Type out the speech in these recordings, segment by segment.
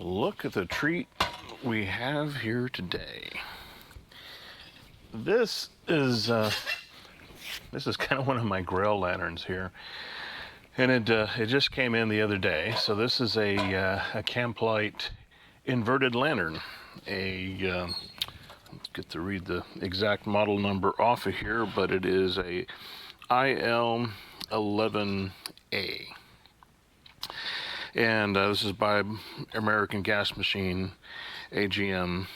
Look at the treat we have here today. This is kind of one of my grail lanterns here, and it just came in the other day. So this is a Kamplite inverted lantern. Let's get to read the exact model number off of here, but it is a IL-11a. And this is by American Gas Machine, AGM.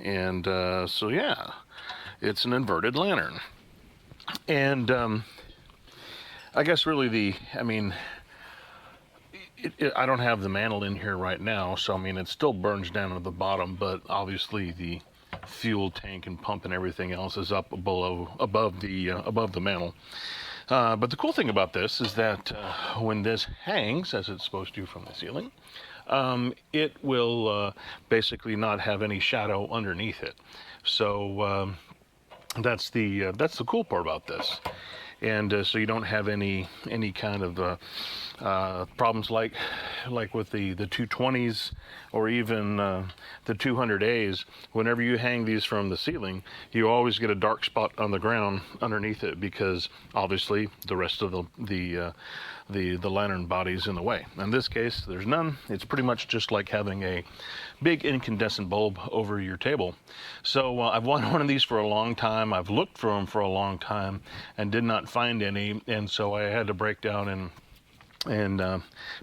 And so yeah, it's an inverted lantern. And I guess really I don't have the mantle in here right now, so I mean it still burns down at the bottom, but obviously the fuel tank and pump and everything else is up above the mantle. But the cool thing about this is that when this hangs, as it's supposed to from the ceiling, it will basically not have any shadow underneath it. So that's the cool part about this. And so you don't have any kind of problems like with the 220s or even the 200As. Whenever you hang these from the ceiling, you always get a dark spot on the ground underneath it, because obviously the rest of the lantern body's in the way. In this case, there's none. It's pretty much just like having a big incandescent bulb over your table. So I've wanted one of these for a long time. I've looked for them for a long time and did not find any, and so I had to break down and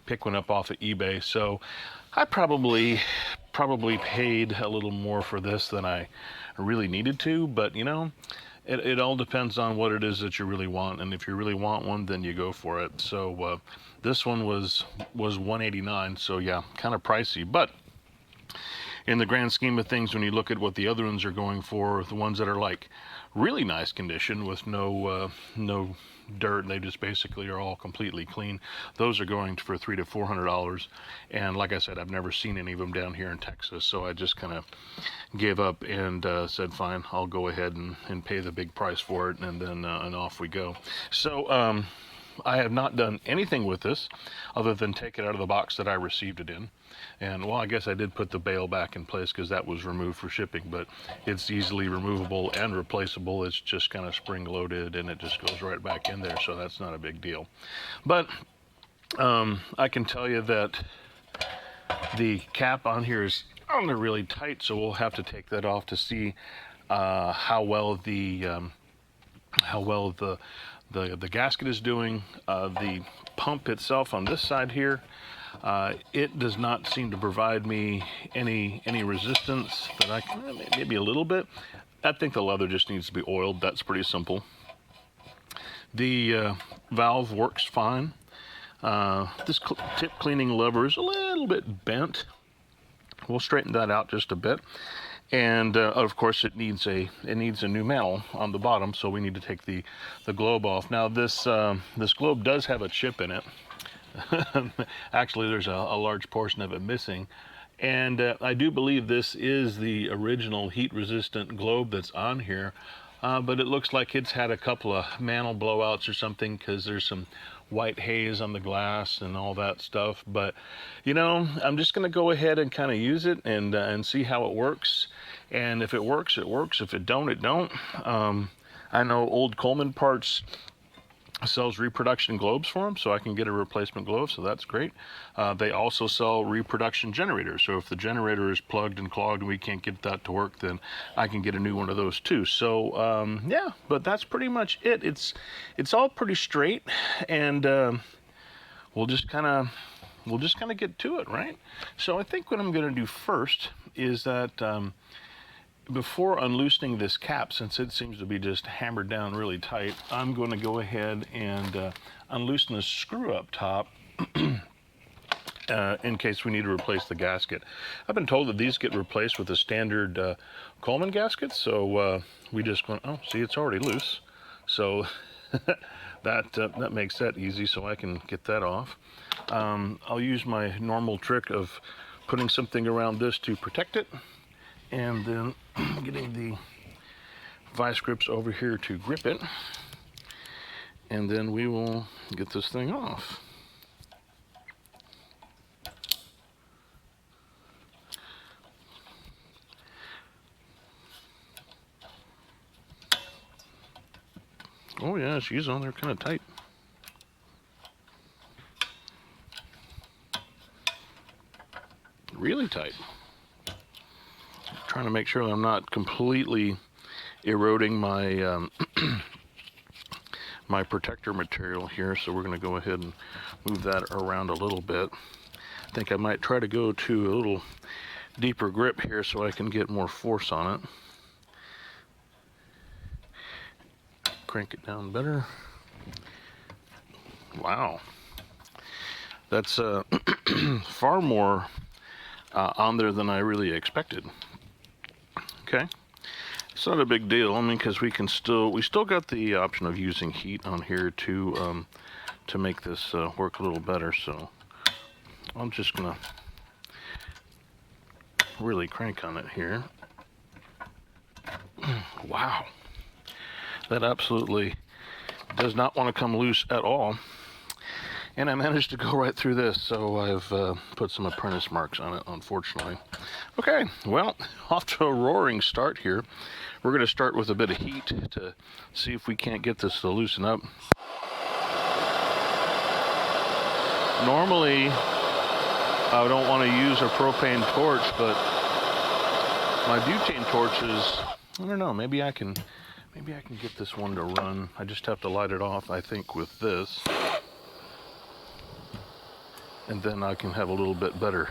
pick one up off of eBay. So I probably paid a little more for this than I really needed to, but you know, it all depends on what it is that you really want, and if you really want one, then you go for it. So this one was $189, so yeah, kind of pricey, but in the grand scheme of things, when you look at what the other ones are going for, the ones that are like really nice condition with no dirt, they just basically are all completely clean, those are going for $300 to $400. And like I said, I've never seen any of them down here in Texas, so I just kind of gave up and said fine, I'll go ahead and pay the big price for it, and then and off we go. So I have not done anything with this other than take it out of the box that I received it in. And well, I guess I did put the bail back in place because that was removed for shipping, but it's easily removable and replaceable. It's just kind of spring loaded and it just goes right back in there, so that's not a big deal. But I can tell you that the cap on here is really tight, so we'll have to take that off to see how well the gasket is doing. The pump itself on this side here, it does not seem to provide me any resistance that I can, maybe a little bit. I think the leather just needs to be oiled. That's pretty simple. The valve works fine. This tip cleaning lever is a little bit bent. We'll straighten that out just a bit. And of course it needs a new mantle on the bottom, so we need to take the globe off. Now this globe does have a chip in it. Actually, there's a large portion of it missing, and I do believe this is the original heat-resistant globe that's on here, but it looks like it's had a couple of mantle blowouts or something, because there's some white haze on the glass and all that stuff. But you know, I'm just going to go ahead and kind of use it and see how it works. And if it works, it works. If it don't, it don't. I know Old Coleman Parts sells reproduction globes for them, so I can get a replacement globe, so that's great. They also sell reproduction generators, so if the generator is plugged and clogged and we can't get that to work, then I can get a new one of those too. So yeah, but that's pretty much it. It's all pretty straight, and we'll just kind of get to it, right? So I think what I'm going to do first is that before unloosening this cap, since it seems to be just hammered down really tight, I'm going to go ahead and unloosen the screw up top in case we need to replace the gasket. I've been told that these get replaced with a standard Coleman gasket, so we just go, oh, see, it's already loose. So that makes that easy, so I can get that off. I'll use my normal trick of putting something around this to protect it, and then getting the vice grips over here to grip it, and then we will get this thing off. Oh yeah, she's on there kind of tight. Really tight. Trying to make sure that I'm not completely eroding my my protector material here, so we're going to go ahead and move that around a little bit. I think I might try to go to a little deeper grip here so I can get more force on it. Crank it down better. Wow, that's far more on there than I really expected. Okay, it's not a big deal. I mean, because we still got the option of using heat on here to make this work a little better. So I'm just gonna really crank on it here. Wow, that absolutely does not want to come loose at all. And I managed to go right through this, so I've put some apprentice marks on it, unfortunately. Okay, well, off to a roaring start here. We're going to start with a bit of heat to see if we can't get this to loosen up. Normally, I don't want to use a propane torch, but my butane torches, I don't know, maybe I can get this one to run. I just have to light it off, I think, with this. And then I can have a little bit better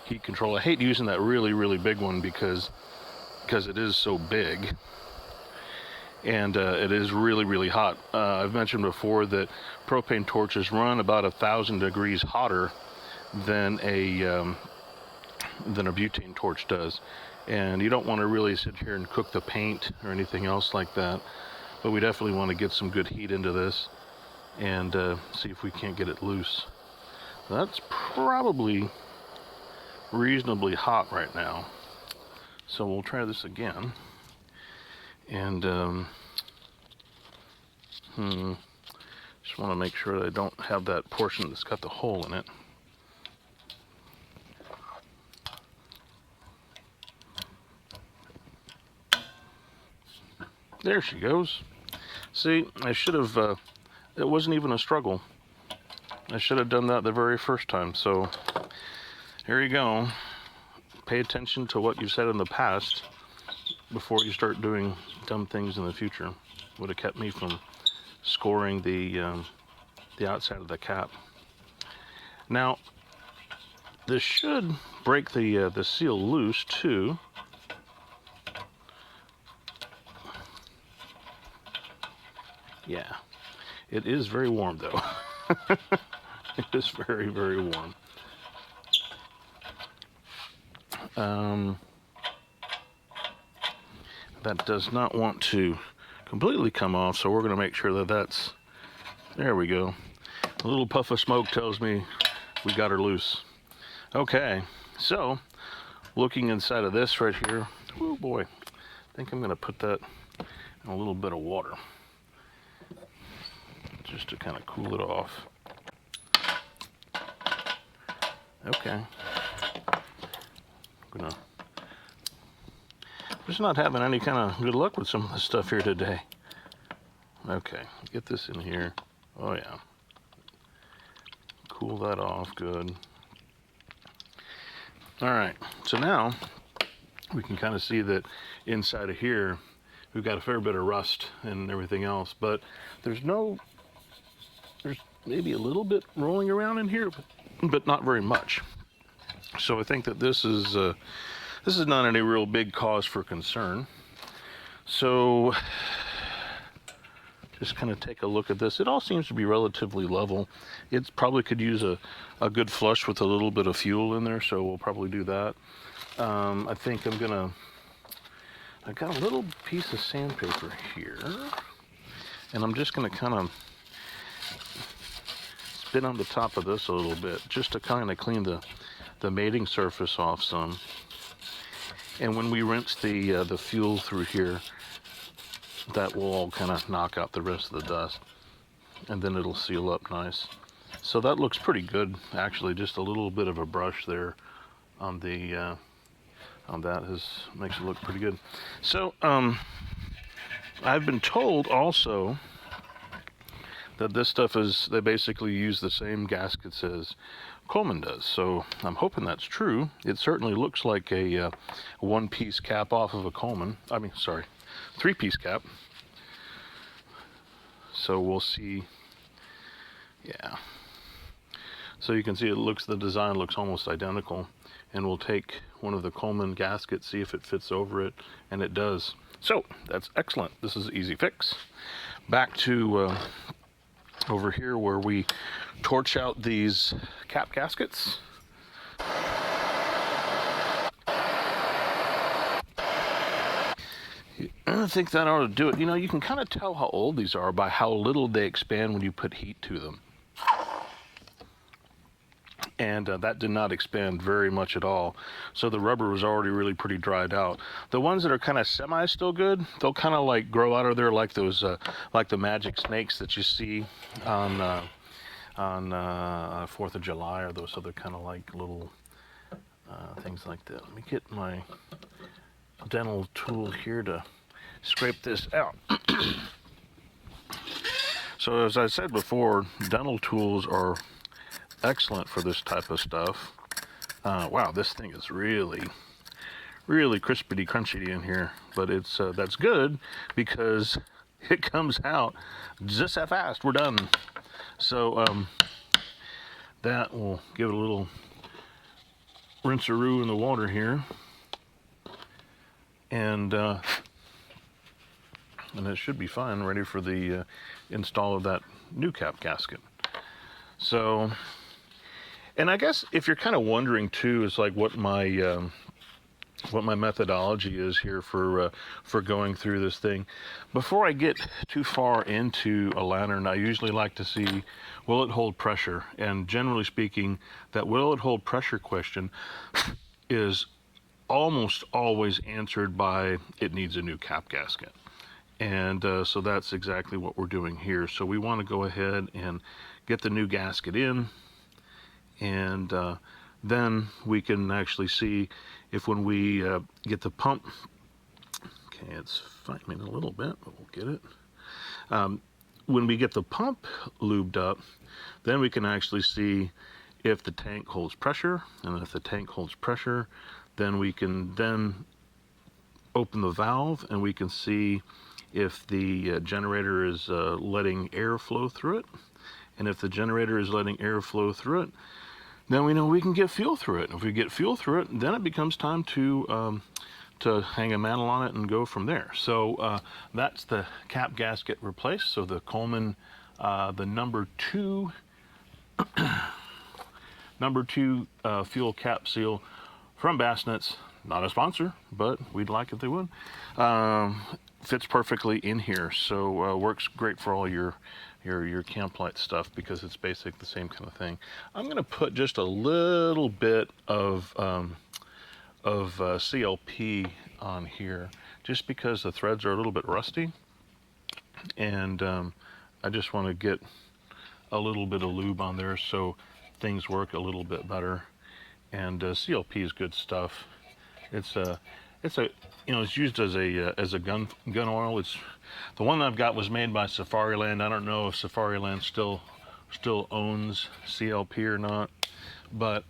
heat control. I hate using that really, really big one because it is so big. And it is really, really hot. I've mentioned before that propane torches run about 1,000 degrees hotter than a butane torch does. And you don't want to really sit here and cook the paint or anything else like that. But we definitely want to get some good heat into this and see if we can't get it loose. That's probably reasonably hot right now. So we'll try this again. And just want to make sure that I don't have that portion that's got the hole in it. There she goes. See, I should have, it wasn't even a struggle. I should have done that the very first time. So here you go. Pay attention to what you've said in the past before you start doing dumb things in the future. Would have kept me from scoring the outside of the cap. Now, this should break the seal loose too. Yeah, it is very warm though. It is very, very warm. That does not want to completely come off, so we're going to make sure that that's, there we go. A little puff of smoke tells me we got her loose. Okay, so looking inside of this right here, oh boy, I think I'm going to put that in a little bit of water just to kind of cool it off. Okay, I'm just not having any kind of good luck with some of the stuff here today. Okay, get this in here. Oh yeah, cool that off, good. All right, so now we can kind of see that inside of here we've got a fair bit of rust and everything else, but there's maybe a little bit rolling around in here, but not very much. So I think that this is not any real big cause for concern. So just kind of take a look at this. It all seems to be relatively level. It probably could use a good flush with a little bit of fuel in there, so we'll probably do that. I think I've got a little piece of sandpaper here, and I'm just going to kind of spin on the top of this a little bit just to kind of clean the mating surface off some. And when we rinse the fuel through here, that will all kind of knock out the rest of the dust, and then it'll seal up nice. So that looks pretty good, actually. Just a little bit of a brush there on the on that makes it look pretty good. So I've been told also that this stuff is, they basically use the same gaskets as Coleman does. So I'm hoping that's true. It certainly looks like a one-piece cap off of a Coleman. I mean, sorry, three-piece cap. So we'll see. Yeah. So you can see the design looks almost identical. And we'll take one of the Coleman gaskets, see if it fits over it, and it does. So that's excellent. This is an easy fix. Back to over here where we torch out these cap gaskets. I think that ought to do it. You know, you can kind of tell how old these are by how little they expand when you put heat to them. And that did not expand very much at all. So the rubber was already really pretty dried out. The ones that are kind of semi still good, they'll kind of like grow out of there like those, like the magic snakes that you see on 4th of July, or those other kind of like little things like that. Let me get my dental tool here to scrape this out. So as I said before, dental tools are excellent for this type of stuff. Wow, this thing is really crispity crunchy in here, but it's that's good because it comes out just that fast. We're done. So that will give it a little rinse-a-roo in the water here, and it should be fine, ready for the install of that new cap gasket. So, and I guess if you're kind of wondering too, is like what my methodology is here for going through this thing. Before I get too far into a lantern, I usually like to see, will it hold pressure? And generally speaking, that will it hold pressure question is almost always answered by it needs a new cap gasket. And so that's exactly what we're doing here. So we want to go ahead and get the new gasket in, and then we can actually see if when we get the pump, okay, it's fighting a little bit, but we'll get it. When we get the pump lubed up, then we can actually see if the tank holds pressure, and if the tank holds pressure, then we can then open the valve and we can see if the generator is letting air flow through it. And if the generator is letting air flow through it, then we know we can get fuel through it. If we get fuel through it, then it becomes time to hang a mantle on it and go from there. So that's the cap gasket replaced. So the Coleman, the number two fuel cap seal from Bassnets, not a sponsor, but we'd like if they would. Fits perfectly in here, so works great for all your Kamplite stuff because it's basically the same kind of thing. I'm going to put just a little bit of CLP on here, just because the threads are a little bit rusty, and I just want to get a little bit of lube on there so things work a little bit better. And CLP is good stuff. It's used as a gun oil. It's the one I've got was made by Safariland. I don't know if Safariland still owns CLP or not, but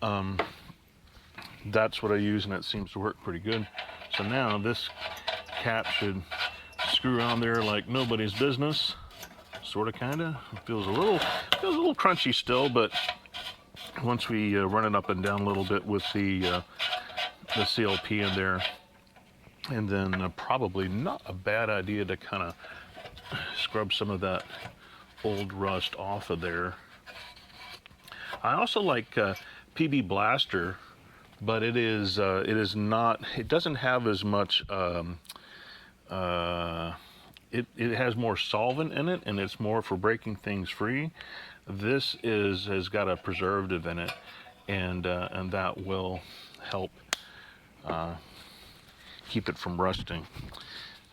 that's what I use, and it seems to work pretty good. So now this cap should screw on there like nobody's business, sort of, kind of. It feels a little crunchy still, but once we run it up and down a little bit with the CLP in there, and then probably not a bad idea to kind of scrub some of that old rust off of there. I also like PB Blaster, but it doesn't have as much, it has more solvent in it, and it's more for breaking things free. This has got a preservative in it, and that will help keep it from rusting.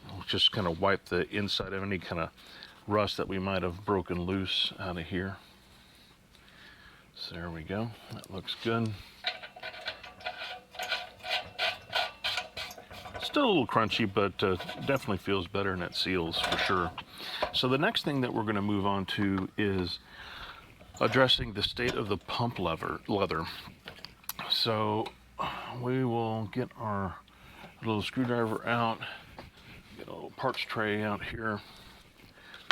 We'll just kind of wipe the inside of any kind of rust that we might have broken loose out of here. So there we go. That looks good. Still a little crunchy, but definitely feels better, and it seals for sure. So the next thing that we're going to move on to is addressing the state of the pump leather. So we will get our little screwdriver out, get a little parts tray out here,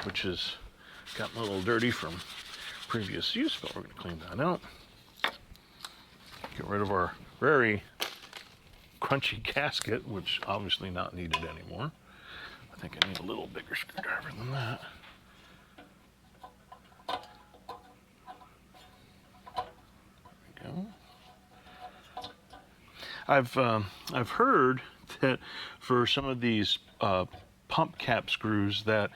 which has gotten a little dirty from previous use, but we're going to clean that out. Get rid of our very crunchy gasket, which obviously not needed anymore. I think I need a little bigger screwdriver than that. There we go. I've heard that for some of these pump cap screws that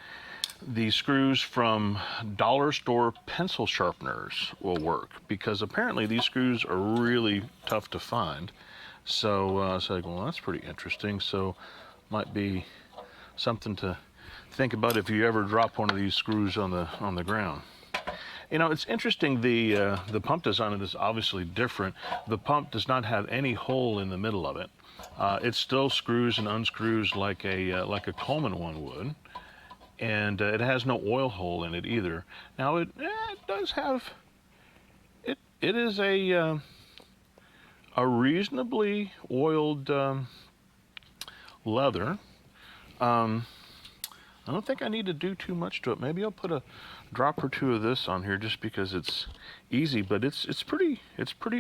the screws from dollar store pencil sharpeners will work, because apparently these screws are really tough to find. So I was like, well, that's pretty interesting. So might be something to think about if you ever drop one of these screws on the ground. You know, it's interesting. The pump design is obviously different. The pump does not have any hole in the middle of it. It still screws and unscrews like a Coleman one would. And it has no oil hole in it either. Now it does have, it is a reasonably oiled leather. I don't think I need to do too much to it. Maybe I'll put a drop or two of this on here just because it's easy, but it's pretty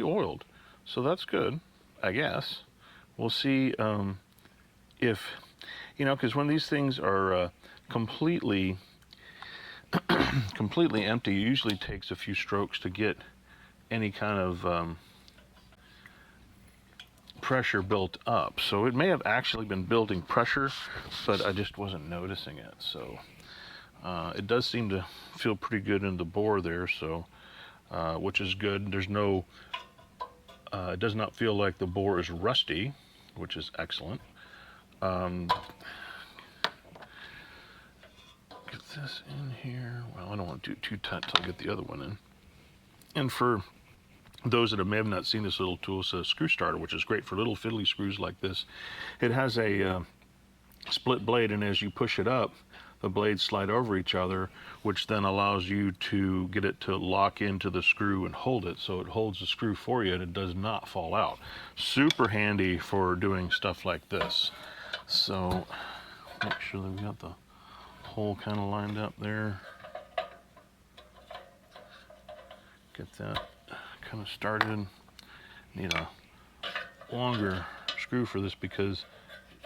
oiled, so that's good, I guess. We'll see if, you know, because when these things are completely empty, it usually takes a few strokes to get any kind of pressure built up. So it may have actually been building pressure, but I just wasn't noticing it. So it does seem to feel pretty good in the bore there, so which is good. There's no it does not feel like the bore is rusty, which is excellent. Get this in here. Well, I don't want to do too tight till I get the other one in. And for those that may have not seen this little tool, it's a screw starter, which is great for little fiddly screws like this. It has a split blade, and as you push it up, the blades slide over each other, which then allows you to get it to lock into the screw and hold it, so it holds the screw for you and it does not fall out. Super handy for doing stuff like this. So make sure that we got the hole kind of lined up there. Get that kind of started. Need a longer screw for this because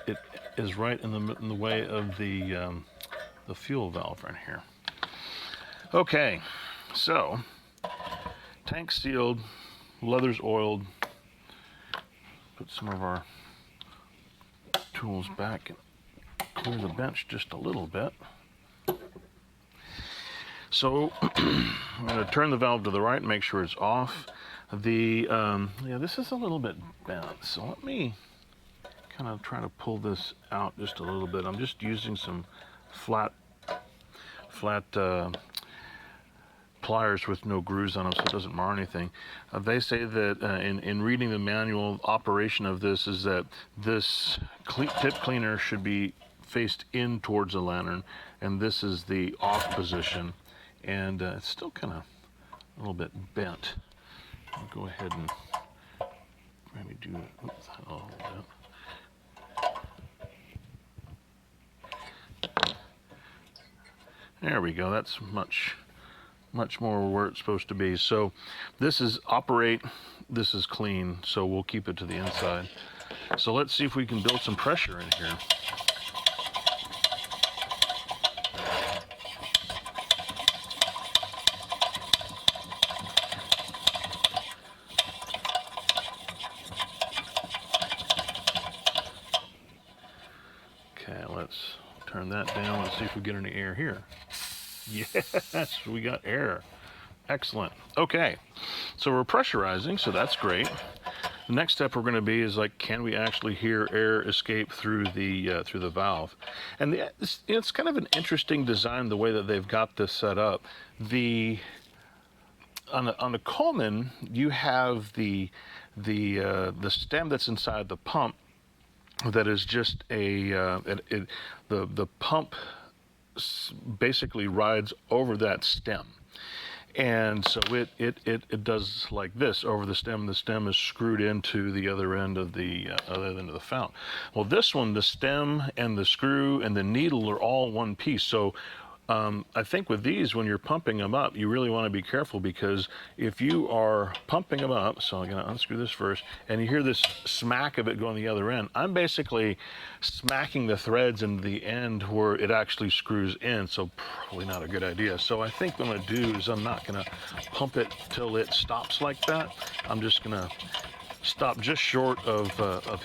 it is right in the way of the fuel valve right here. Okay, so tank sealed, leather's oiled. Put some of our tools back and clear the bench just a little bit. So I'm going to turn the valve to the right and make sure it's off. Yeah, this is a little bit bent, so let me kind of try to pull this out just a little bit. I'm just using some flat pliers with no grooves on them, so it doesn't mar anything. They say that in reading the manual operation of this is that this tip cleaner should be faced in towards the lantern, and this is the off position, and it's still kind of a little bit bent. I'll go ahead and maybe do it a little bit. There we go. That's much more where it's supposed to be. So this is operate, this is clean, so we'll keep it to the inside. So let's see if we can build some pressure in here. Okay, let's turn that down. Let's see if we get any air here. Yes, we got air. Excellent. Okay, so we're pressurizing, so that's great. The next step we're going to be is like, can we actually hear air escape through the valve? And it's kind of an interesting design the way that they've got this set up. On the Coleman, you have the stem that's inside the pump that is just the pump basically rides over that stem. And so it does like this over the stem. The stem is screwed into the other end of the fountain. Well, this one, the stem and the screw and the needle are all one piece. So I think with these, when you're pumping them up, you really want to be careful, because if you are pumping them up, so I'm going to unscrew this first, and you hear this smack of it going the other end, I'm basically smacking the threads into the end where it actually screws in, so probably not a good idea. So I think what I'm going to do is I'm not going to pump it till it stops like that. I'm just going to stop just short of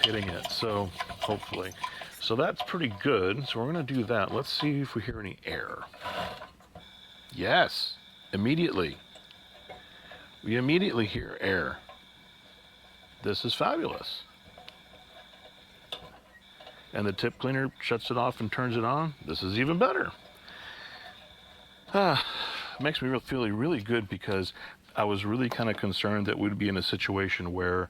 hitting it, so hopefully. So that's pretty good. So we're going to do that. Let's see if we hear any air. Yes, immediately. We immediately hear air. This is fabulous. And the tip cleaner shuts it off and turns it on. This is even better. It makes me feel really good, because I was really kind of concerned that we'd be in a situation where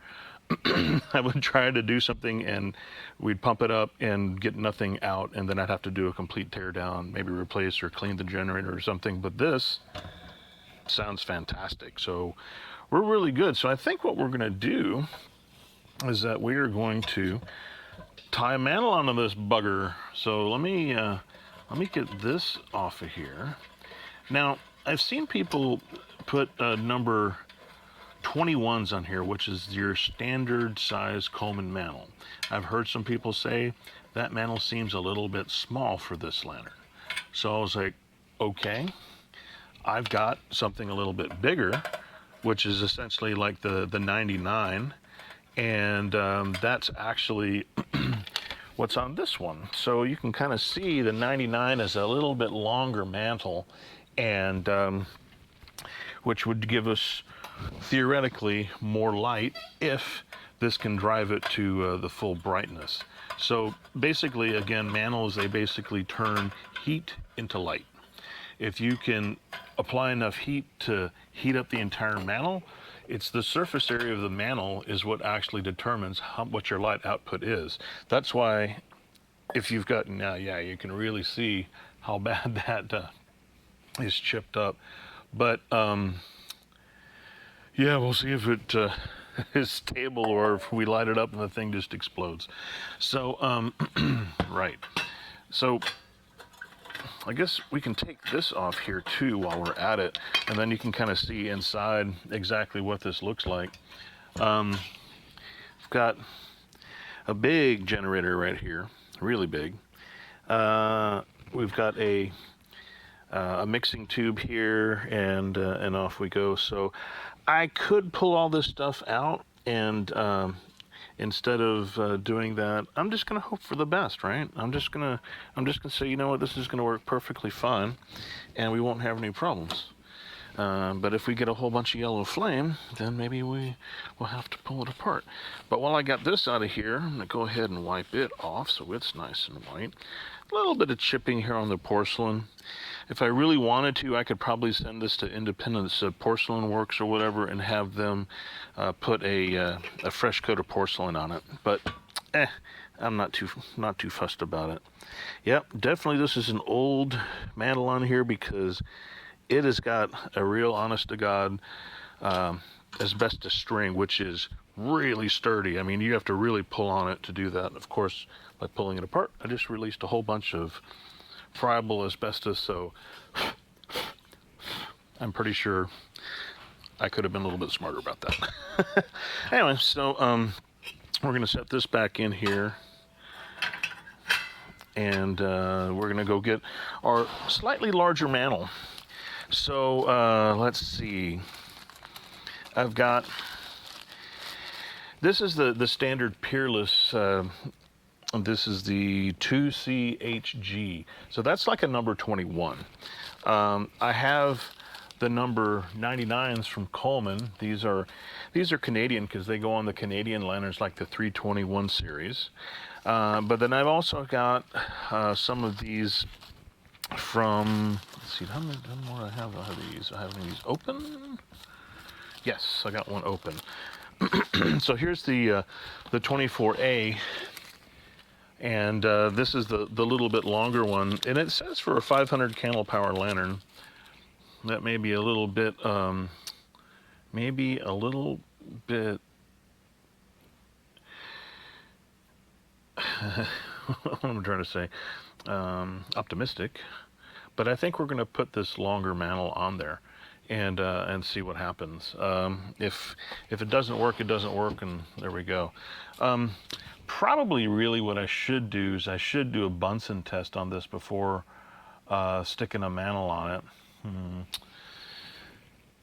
I would try to do something and we'd pump it up and get nothing out, and then I'd have to do a complete tear down, maybe replace or clean the generator or something. But this sounds fantastic. So we're really good. So I think what we're going to do is that we are going to tie a mantle onto this bugger. So let me get this off of here. Now, I've seen people put number 21s on here, which is your standard size Coleman mantle. I've heard some people say that mantle seems a little bit small for this lantern. So I was like, okay, I've got something a little bit bigger, which is essentially like the 99, and that's actually what's on this one. So you can kind of see the 99 is a little bit longer mantle, and which would give us theoretically more light if this can drive it to the full brightness. So basically, again, mantles, they basically turn heat into light. If you can apply enough heat to heat up the entire mantle, it's the surface area of the mantle is what actually determines what your light output is. That's why if you've got, now, yeah, you can really see how bad that is chipped up. But yeah, we'll see if it is stable or if we light it up and the thing just explodes. So, right. So I guess we can take this off here too while we're at it, and then you can kind of see inside exactly what this looks like. We've got a big generator right here, really big. We've got a mixing tube here, and off we go. So I could pull all this stuff out, and instead of doing that, I'm just gonna hope for the best, right? I'm just gonna say, you know what, this is gonna work perfectly fine, and we won't have any problems. But if we get a whole bunch of yellow flame, then maybe we will have to pull it apart. But while I got this out of here, I'm gonna go ahead and wipe it off so it's nice and white. A little bit of chipping here on the porcelain. If I really wanted to, I could probably send this to Independence Porcelain Works or whatever and have them put a fresh coat of porcelain on it. But I'm not too fussed about it. Yep, definitely this is an old mantle on here, because it has got a real honest to God asbestos string, which is really sturdy. I mean, you have to really pull on it to do that. Of course, by pulling it apart, I just released a whole bunch of friable asbestos, so I'm pretty sure I could have been a little bit smarter about that. Anyway, so we're going to set this back in here, and we're going to go get our slightly larger mantle. So let's see. I've got, this is the standard Peerless. This is the 2CHG. So that's like a number 21. I have the number 99s from Coleman. These are Canadian, because they go on the Canadian lanterns like the 321 series. But then I've also got some of these from, let's see, how many more I have? I have these open. Yes, I got one open. So here's the 24A. And this is the little bit longer one, and it says for a 500 candle power lantern. That may be a little bit, maybe a little bit, what am I trying to say, optimistic. But I think we're going to put this longer mantle on there and see what happens. If it doesn't work, it doesn't work, and there we go. Probably really what I should do is I should do a Bunsen test on this before sticking a mantle on it.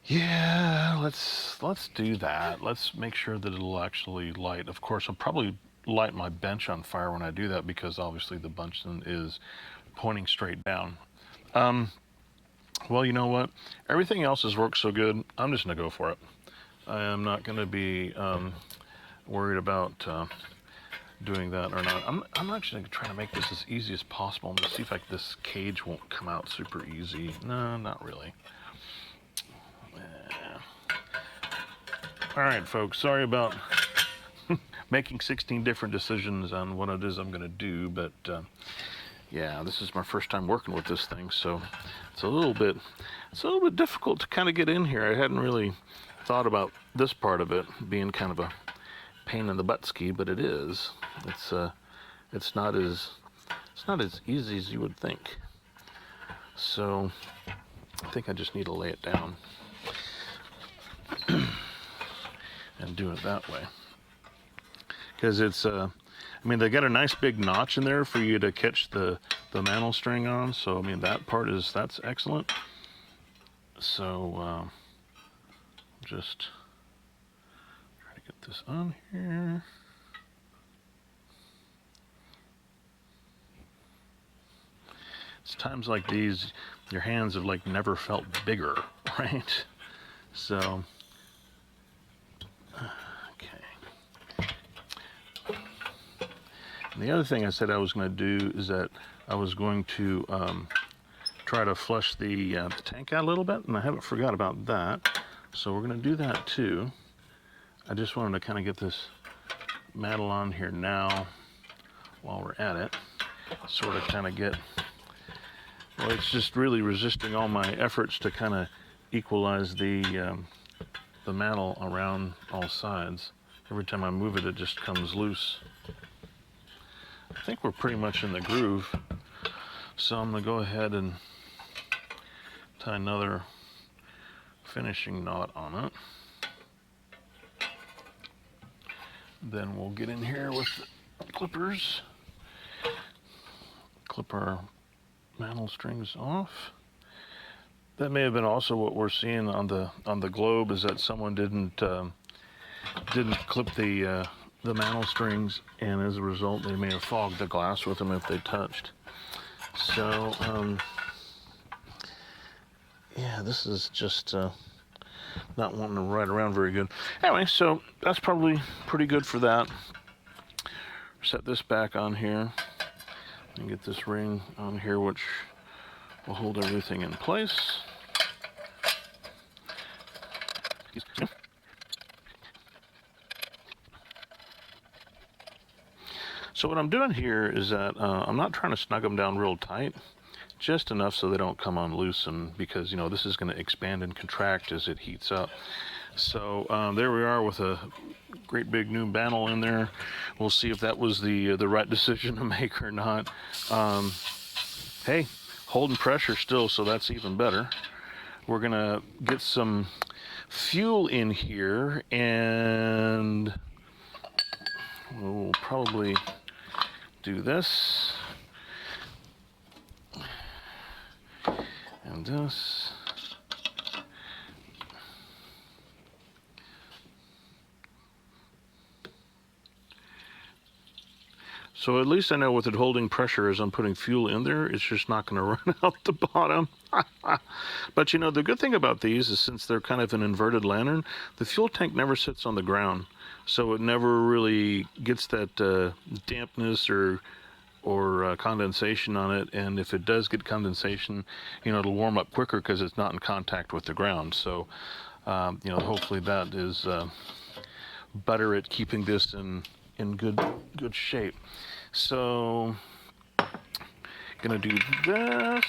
Yeah, let's do that. Let's make sure that it'll actually light. Of course, I'll probably light my bench on fire when I do that, because obviously the Bunsen is pointing straight down. Well, you know what? Everything else has worked so good, I'm just gonna go for it. I am not gonna be worried about doing that or not. I'm actually gonna try to make this as easy as possible and just see if this cage won't come out super easy. No, not really. All right, folks, sorry about making 16 different decisions on what it is I'm gonna do, but yeah, this is my first time working with this thing, so it's a little bit difficult to kind of get in here. I hadn't really thought about this part of it being kind of a pain in the butt ski, but it is. It's not as easy as you would think. So I think I just need to lay it down and do it that way, because it's I mean, they got a nice big notch in there for you to catch the mantle string on, so I mean that's excellent. So just try to get this on here. It's times like these your hands have like never felt bigger, right? So and the other thing I said I was going to do is that I was going to try to flush the tank out a little bit, and I haven't forgot about that. So we're going to do that too. I just wanted to kind of get this mantle on here now while we're at it. Sort of kind of get, well, it's just really resisting all my efforts to kind of equalize the mantle around all sides. Every time I move it, it just comes loose. I think we're pretty much in the groove, so I'm going to go ahead and tie another finishing knot on it. Then we'll get in here with the clippers, clip our mantle strings off. That may have been also what we're seeing on the globe, is that someone didn't clip the mantle strings, and as a result they may have fogged the glass with them if they touched. So yeah, this is just not wanting to ride around very good. Anyway, so that's probably pretty good for that. Set this back on here and get this ring on here, which will hold everything in place. So what I'm doing here is that I'm not trying to snug them down real tight, just enough so they don't come on loose, and because, you know, this is going to expand and contract as it heats up. So there we are with a great big new mantle in there. We'll see if that was the right decision to make or not. Hey, holding pressure still, so that's even better. We're gonna get some fuel in here, and we'll probably do this and this. So at least I know with it holding pressure as I'm putting fuel in there, it's just not going to run out the bottom. But you know, the good thing about these is, since they're kind of an inverted lantern, the fuel tank never sits on the ground. So it never really gets that dampness or condensation on it. And if it does get condensation, you know, it'll warm up quicker because it's not in contact with the ground. So, you know, hopefully that is better at keeping this in in good shape. So gonna do this.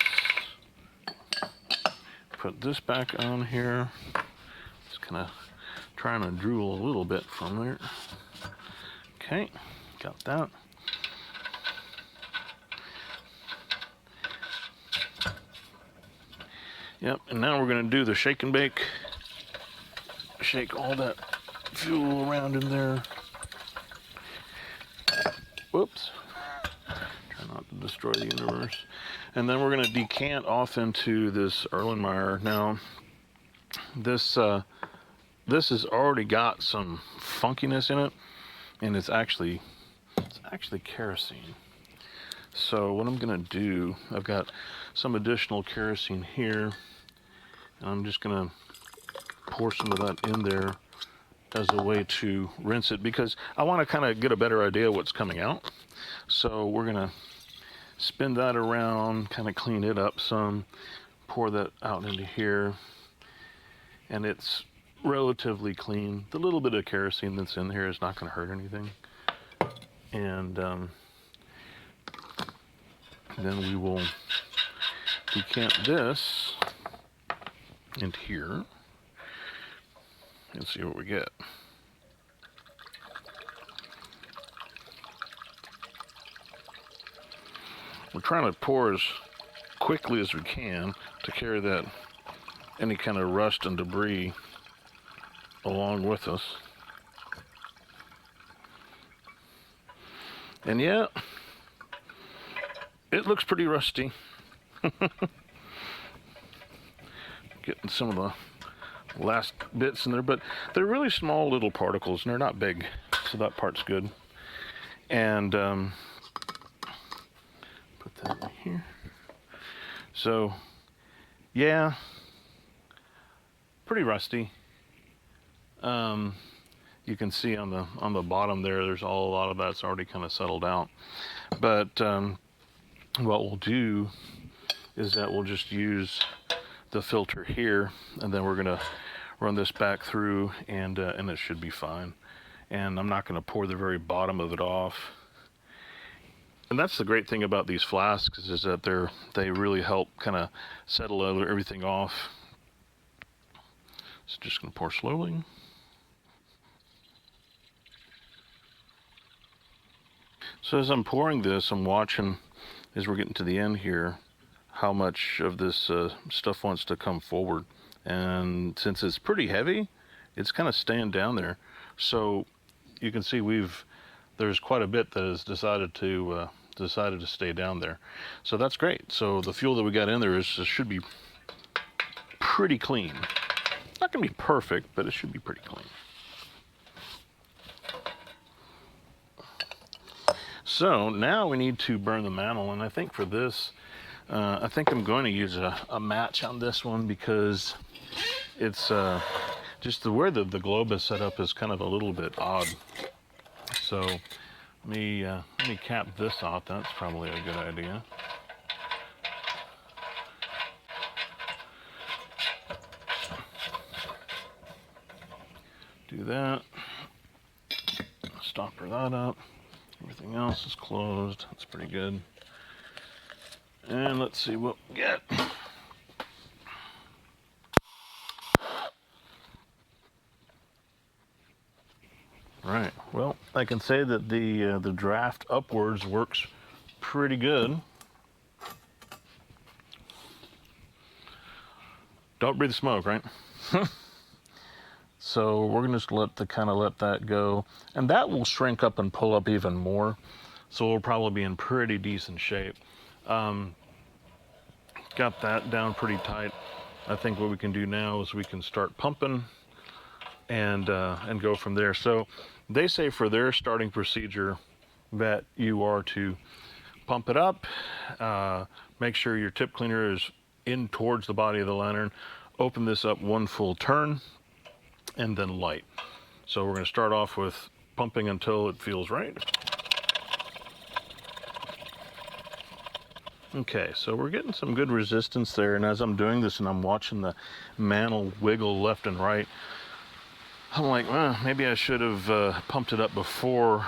Put this back on here. Just kind of trying to drool a little bit from there. Okay, got that. Yep, and now we're going to do the shake and bake. Shake all that fuel around in there. Whoops. Try not to destroy the universe. And then we're going to decant off into this Erlenmeyer. Now, this has already got some funkiness in it, and it's actually kerosene. So what I'm going to do, I've got some additional kerosene here. And I'm just going to pour some of that in there as a way to rinse it, because I want to kind of get a better idea of what's coming out. So we're going to spin that around, kind of clean it up some, pour that out into here, and it's relatively clean. The little bit of kerosene that's in here is not going to hurt anything. And then we will decant this into here and see what we get. We're trying to pour as quickly as we can to carry that any kind of rust and debris along with us. And yeah, it looks pretty rusty. Getting some of the last bits in there, but they're really small little particles and they're not big, so that part's good. And put that in here. So yeah, pretty rusty. You can see on the bottom there, there's a lot of that's already kind of settled out. But what we'll do is that we'll just use the filter here, and then we're gonna run this back through, and it should be fine. And I'm not gonna pour the very bottom of it off. And that's the great thing about these flasks, is that they really help kind of settle everything off. So just gonna pour slowly. So as I'm pouring this, I'm watching, as we're getting to the end here, how much of this stuff wants to come forward. And since it's pretty heavy, it's kind of staying down there. So you can see there's quite a bit that has decided to stay down there. So that's great. So the fuel that we got in there should be pretty clean. Not gonna be perfect, but it should be pretty clean. So now we need to burn the mantle, and I think for this, I think I'm going to use a match on this one, because it's just the way the globe is set up is kind of a little bit odd. So let me cap this off. That's probably a good idea. Do that. Stopper that up. Everything else is closed. That's pretty good. And let's see what we get. Right. Well, I can say that the draft upwards works pretty good. Don't breathe the smoke, right? So we're gonna just let that go, and that will shrink up and pull up even more. So we'll probably be in pretty decent shape. Got that down pretty tight. I think what we can do now is we can start pumping and go from there. So they say for their starting procedure that you are to pump it up, make sure your tip cleaner is in towards the body of the lantern, open this up one full turn, and then light. So we're going to start off with pumping until it feels right. Okay, so we're getting some good resistance there, and as I'm doing this and I'm watching the mantle wiggle left and right, I'm like, well, maybe I should have pumped it up before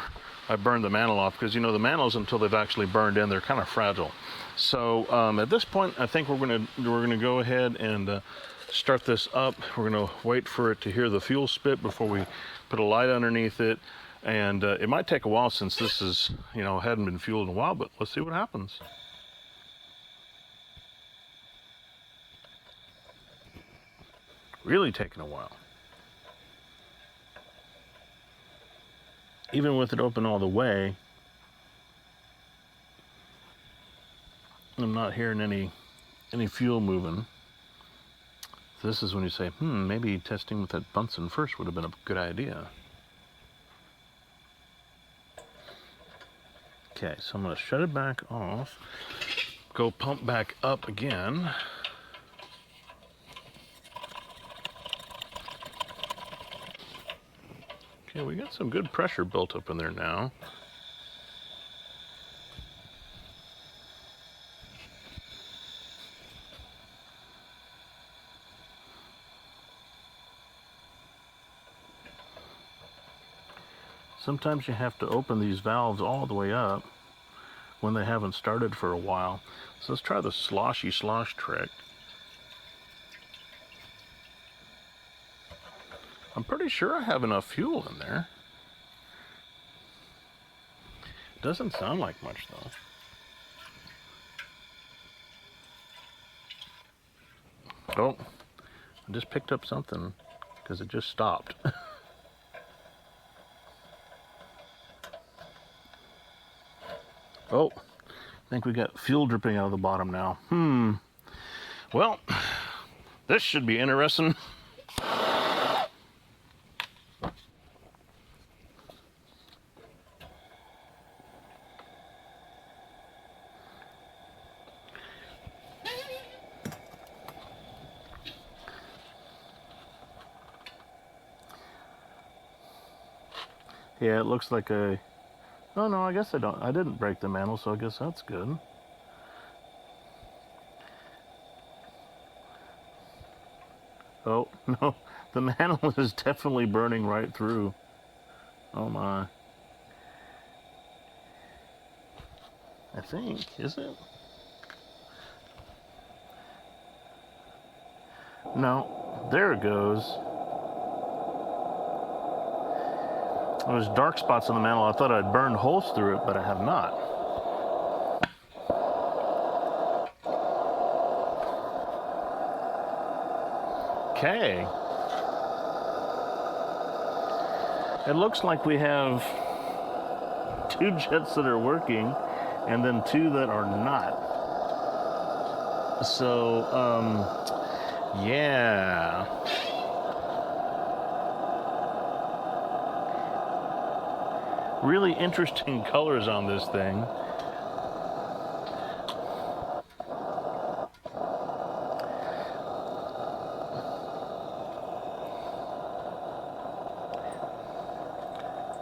I burned the mantle off, because, you know, the mantles, until they've actually burned in, they're kind of fragile. So at this point, I think we're gonna go ahead and start this up. We're gonna wait for it to hear the fuel spit before we put a light underneath it. And it might take a while, since this is, you know, hadn't been fueled in a while, but let's see what happens. Really taking a while. Even with it open all the way, I'm not hearing any fuel moving. This is when you say, maybe testing with that Bunsen first would have been a good idea. Okay, so I'm going to shut it back off, go pump back up again. Okay, we got some good pressure built up in there now. Sometimes you have to open these valves all the way up when they haven't started for a while. So let's try the sloshy slosh trick. I'm pretty sure I have enough fuel in there. Doesn't sound like much though. Oh, I just picked up something because it just stopped. Oh, I think we got fuel dripping out of the bottom now. Well, this should be interesting. Yeah, it looks like a... Oh no, I guess I didn't break the mantle, so I guess that's good. Oh, no, the mantle is definitely burning right through. Oh my. I think, is it? No, there it goes. There's dark spots on the mantle. I thought I'd burned holes through it, but I have not. Okay. It looks like we have 2 jets that are working and then 2 that are not. So, yeah. Really interesting colors on this thing.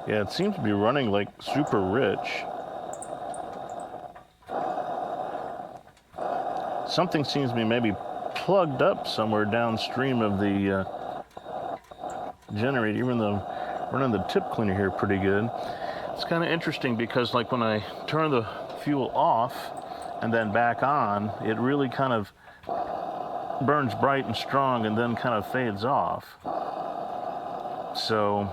Yeah, it seems to be running like super rich. Something seems to be maybe plugged up somewhere downstream of the generator, even though running the tip cleaner here pretty good. It's kind of interesting because, like, when I turn the fuel off and then back on, it really kind of burns bright and strong and then kind of fades off. So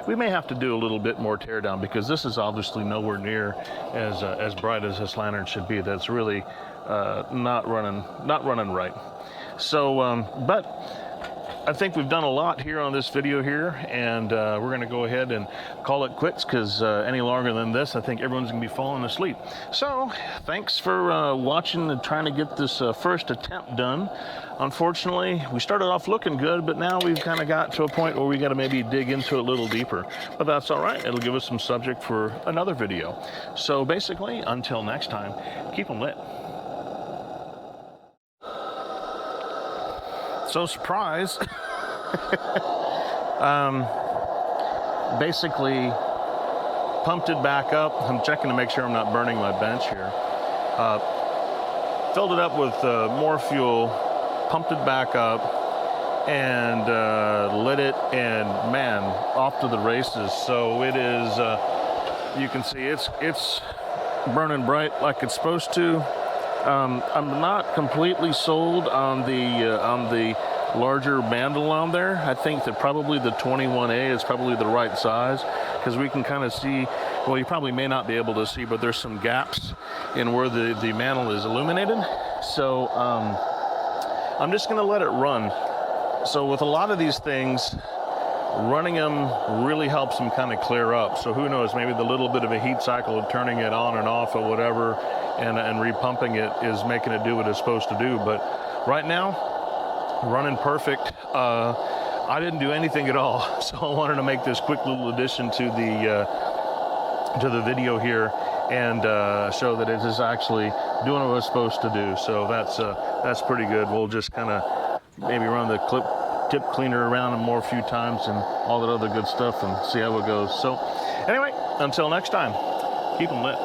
we may have to do a little bit more teardown, because this is obviously nowhere near as bright as this lantern should be. That's really not running right. So, but I think we've done a lot here on this video here, and we're going to go ahead and call it quits, because any longer than this, I think everyone's going to be falling asleep. So thanks for watching and trying to get this first attempt done. Unfortunately, we started off looking good, but now we've kind of got to a point where we got to maybe dig into it a little deeper. But that's all right. It'll give us some subject for another video. So basically, until next time, keep them lit. So surprise, basically pumped it back up. I'm checking to make sure I'm not burning my bench here. Filled it up with more fuel, pumped it back up, and lit it, and man, off to the races. So it is, you can see it's burning bright like it's supposed to. I'm not completely sold on the larger mantle on there. I think that probably the 21A is probably the right size, because we can kind of see, well, you probably may not be able to see, but there's some gaps in where the mantle is illuminated. So I'm just going to let it run. So with a lot of these things, running them really helps them kind of clear up. So who knows, maybe the little bit of a heat cycle of turning it on and off or whatever and repumping it is making it do what it's supposed to do. But right now, running perfect. I didn't do anything at all, so I wanted to make this quick little addition to the video here and show that it is actually doing what it's supposed to do. So that's pretty good. We'll just kind of maybe run the tip cleaner around them more a few times and all that other good stuff and see how it goes. So anyway, until next time, keep them lit.